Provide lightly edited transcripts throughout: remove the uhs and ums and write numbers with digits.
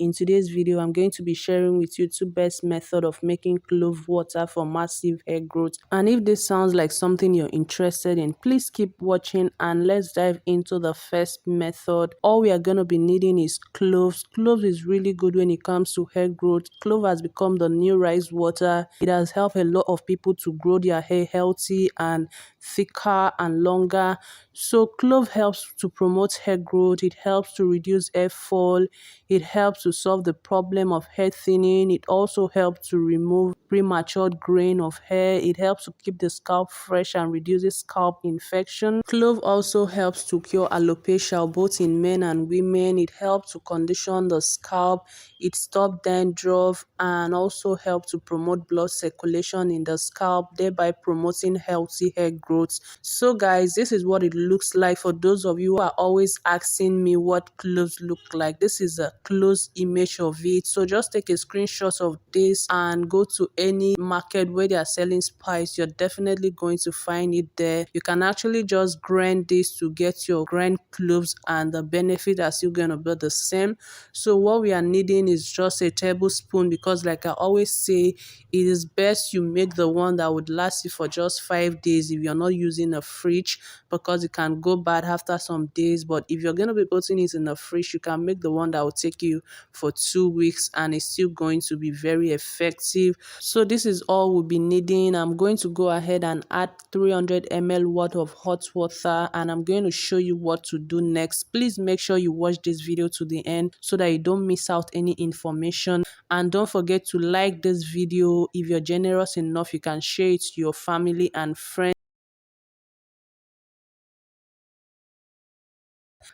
In today's video, I'm going to be sharing with you two best method of making clove water for massive hair growth. And if this sounds like something you're interested in, please keep watching and let's dive into the first method. All we are going to be needing is cloves. Cloves is really good when it comes to hair growth. Clove has become the new rice water. It has helped a lot of people to grow their hair healthy and thicker and longer. So clove helps to promote hair growth. It helps to reduce hair fall. It helps to solve the problem of hair thinning. It also helps to remove premature graying of hair. It helps to keep the scalp fresh and reduces scalp infection. Clove also helps to cure alopecia both in men and women. It helps to condition the scalp. It stops dandruff and also helps to promote blood circulation in the scalp, thereby promoting healthy hair growth. So guys, this is what it looks like for those of you who are always asking me what cloves look like. This is a close image of it. So just take a screenshot of this and go to any market where they are selling spice. You're definitely going to find it there. You can actually just grind this to get your grind cloves and the benefit are still going to be the same. So what we are needing is just a tablespoon, because like I always say, it is best you make the one that would last you for just 5 days if you're not using a fridge, because it can go bad after some days. But if you're going to be putting it in the fridge, you can make the one that will take you for 2 weeks and it's still going to be very effective. So this is all we'll be needing. I'm going to go ahead and add 300 ml worth of hot water and I'm going to show you what to do next. Please make sure you watch this video to the end so that you don't miss out any information. And don't forget to like this video. If you're generous enough, you can share it to your family and friends.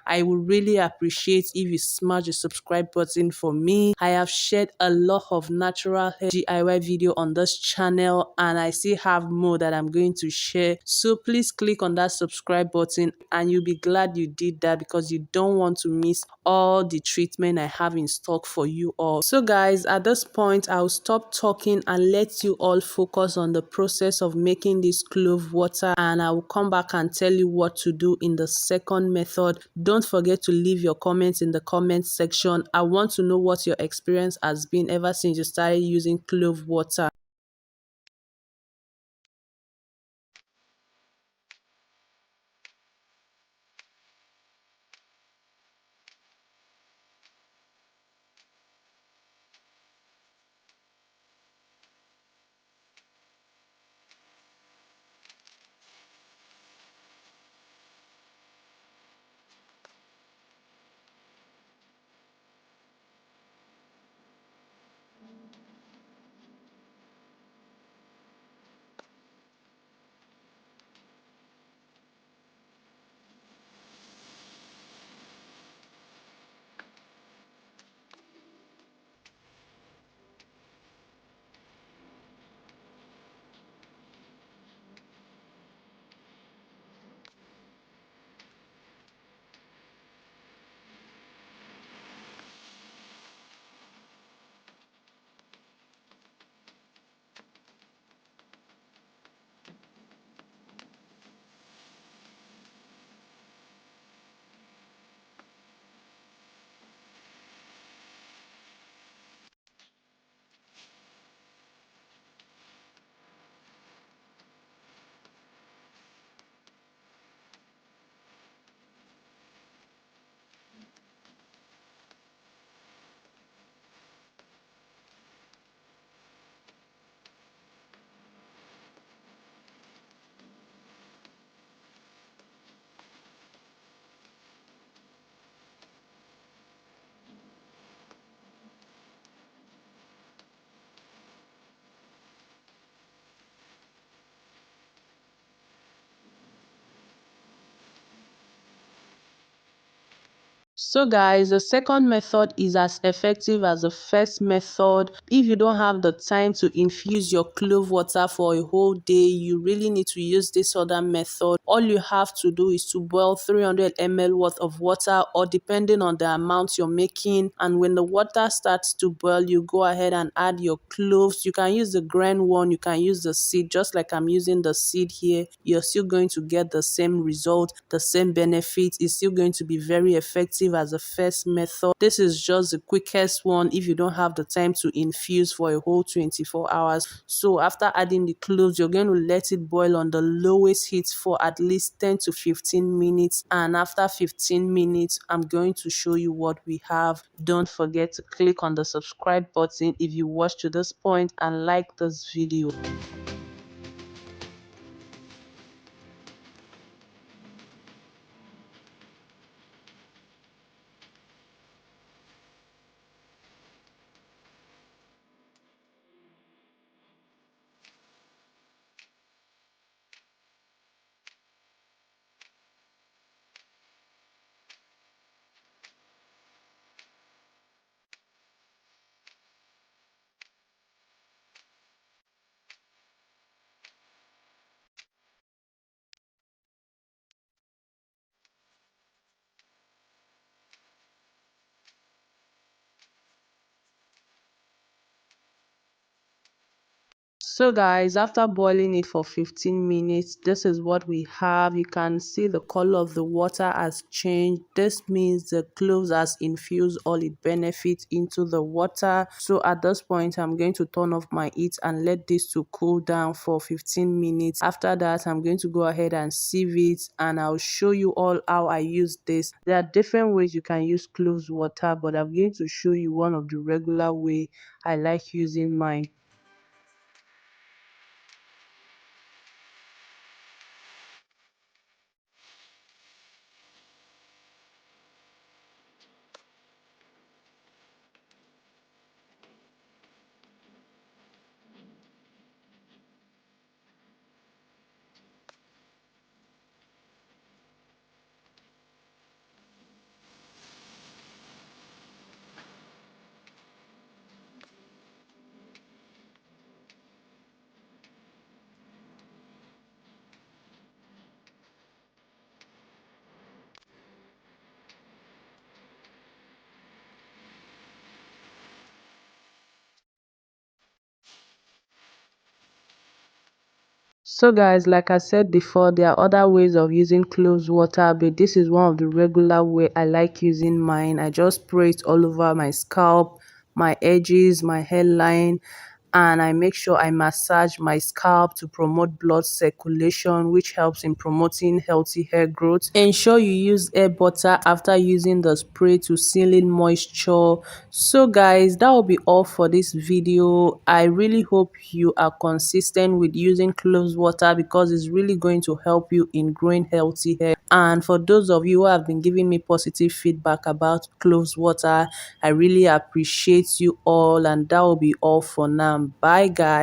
I would really appreciate if you smash the subscribe button for me. I have shared a lot of natural hair DIY video on this channel and I still have more that I'm going to share. So please click on that subscribe button and you'll be glad you did that, because you don't want to miss all the treatment I have in stock for you all. So guys, at this point, I'll stop talking and let you all focus on the process of making this clove water, and I will come back and tell you what to do in the second method. Don't forget to leave your comments in the comment section. I want to know what your experience has been ever since you started using clove water. So guys, the second method is as effective as the first method. If you don't have the time to infuse your clove water for a whole day, you really need to use this other method. All you have to do is to boil 300 ml worth of water, or depending on the amount you're making. And when the water starts to boil, you go ahead and add your cloves. You can use the grind one, you can use the seed, just like I'm using the seed here. You're still going to get the same result, the same benefit. It's still going to be very effective as a first method. This is just the quickest one if you don't have the time to infuse for a whole 24 hours. So after adding the cloves, you're going to let it boil on the lowest heat for at least 10 to 15 minutes. And after 15 minutes, I'm going to show you what we have. Don't forget to click on the subscribe button if you watched to this point and like this video. So guys, after boiling it for 15 minutes, this is what we have. You can see the color of the water has changed. This means the cloves has infused all its benefits into the water. So at this point, I'm going to turn off my heat and let this to cool down for 15 minutes. After that, I'm going to go ahead and sieve it, and I'll show you all how I use this. There are different ways you can use cloves water, but I'm going to show you one of the regular way I like using mine. So guys, like I said before, there are other ways of using cloves water, but this is one of the regular way I like using mine. I just spray it all over my scalp, my edges, my hairline, and I make sure I massage my scalp to promote blood circulation, which helps in promoting healthy hair growth. Ensure you use hair butter after using the spray to seal in moisture. So guys, that will be all for this video. I really hope you are consistent with using cloves water because it's really going to help you in growing healthy hair. And for those of you who have been giving me positive feedback about cloves water, I really appreciate you all, and that will be all for now. Bye guys.